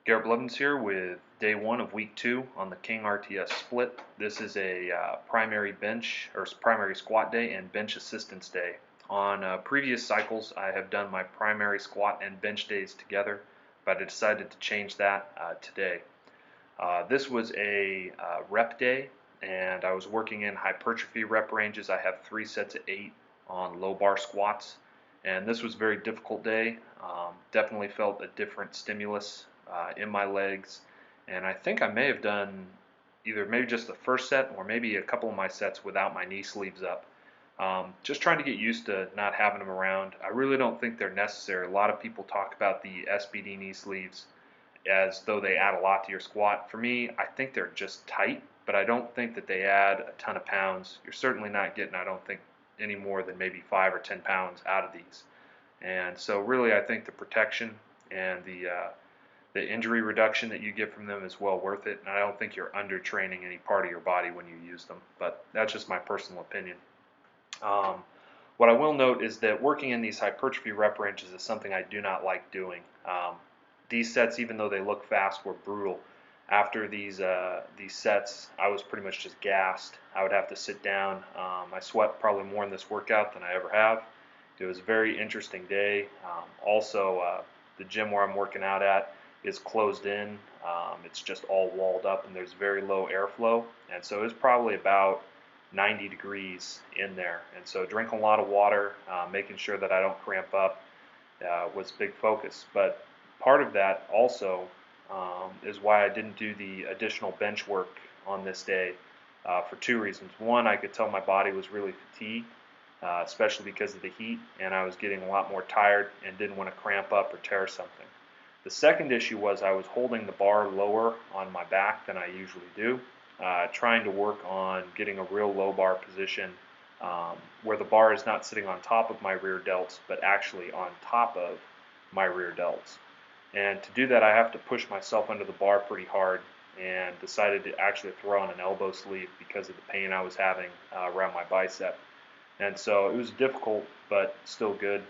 Garrett Blevins here with day one of week 2 on the King-RTS split. This is a primary bench or primary squat day and bench assistance day. On previous cycles, I have done my primary squat and bench days together, but I decided to change that today. This was a rep day, and I was working in hypertrophy rep ranges. I have 3 sets of 8 on low bar squats, and this was a very difficult day. Definitely felt a different stimulus in my legs, and I think I may have done either maybe just the first set or maybe a couple of my sets without my knee sleeves up. Just trying to get used to not having them around. I really don't think they're necessary. A lot of people talk about the SBD knee sleeves as though they add a lot to your squat. For me, I think they're just tight, but I don't think that they add a ton of pounds. You're certainly not getting, I don't think, any more than maybe 5 or 10 pounds out of these. And so really I think the protection and the injury reduction that you get from them is well worth it, and I don't think you're under-training any part of your body when you use them, but that's just my personal opinion. What I will note is that working in these hypertrophy rep ranges is something I do not like doing. These sets, even though they look fast, were brutal. After these sets, I was pretty much just gassed. I would have to sit down. I sweat probably more in this workout than I ever have. It was a very interesting day. Also, the gym where I'm working out at is closed in. It's just all walled up, and there's very low airflow, and so it's probably about 90 degrees in there. And so drinking a lot of water, making sure that I don't cramp up was a big focus. But part of that also is why I didn't do the additional bench work on this day for 2 reasons. One, I could tell my body was really fatigued, especially because of the heat, and I was getting a lot more tired and didn't want to cramp up or tear something. The second issue was I was holding the bar lower on my back than I usually do, trying to work on getting a real low bar position where the bar is not sitting on top of my rear delts, but actually on top of my rear delts. And to do that, I have to push myself under the bar pretty hard, and decided to actually throw on an elbow sleeve because of the pain I was having around my bicep. And so it was difficult, but still good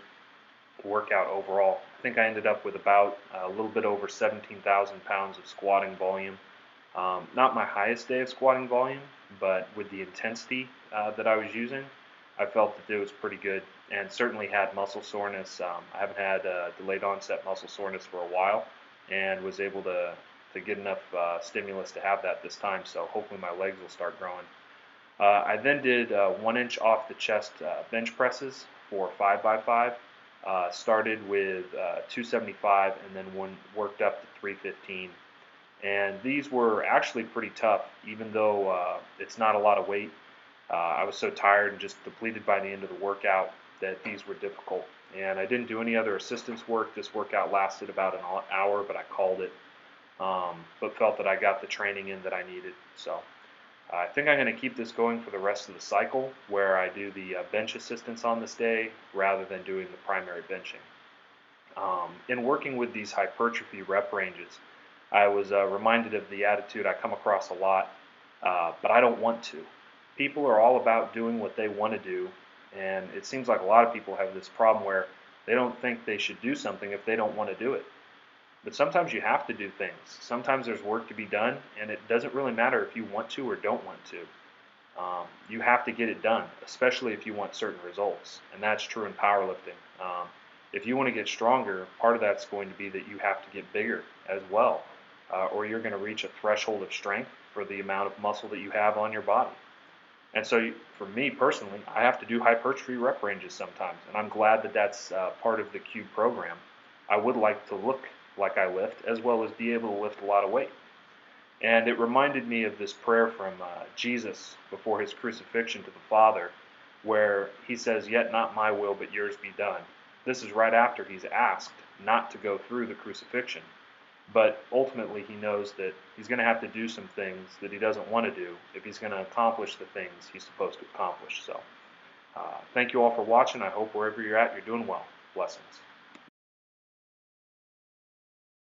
workout overall. I think I ended up with about a little bit over 17,000 pounds of squatting volume. Not my highest day of squatting volume, but with the intensity that I was using, I felt that it was pretty good, and certainly had muscle soreness. I haven't had delayed onset muscle soreness for a while, and was able to get enough stimulus to have that this time, so hopefully my legs will start growing. I then did 1 inch off the chest bench presses for 5x5. Started with 275 and then worked up to 315. And these were actually pretty tough, even though it's not a lot of weight. I was so tired and just depleted by the end of the workout that these were difficult. And I didn't do any other assistance work. This workout lasted about an hour, but I called it. But felt that I got the training in that I needed. So I think I'm going to keep this going for the rest of the cycle, where I do the bench assistance on this day rather than doing the primary benching. In working with these hypertrophy rep ranges, I was reminded of the attitude I come across a lot, but I don't want to. People are all about doing what they want to do, and it seems like a lot of people have this problem where they don't think they should do something if they don't want to do it. But sometimes you have to do things. Sometimes there's work to be done, and it doesn't really matter if you want to or don't want to. You have to get it done, especially if you want certain results, and that's true in powerlifting. If you want to get stronger, part of that's going to be that you have to get bigger as well, or you're going to reach a threshold of strength for the amount of muscle that you have on your body. And so for me personally, I have to do hypertrophy rep ranges sometimes, and I'm glad that that's part of the Cube program. I would like to look like I lift, as well as be able to lift a lot of weight. And it reminded me of this prayer from Jesus before his crucifixion to the Father, where he says, "Yet not my will, but yours be done." This is right after he's asked not to go through the crucifixion. But ultimately he knows that he's going to have to do some things that he doesn't want to do if he's going to accomplish the things he's supposed to accomplish. So thank you all for watching. I hope wherever you're at, you're doing well. Blessings.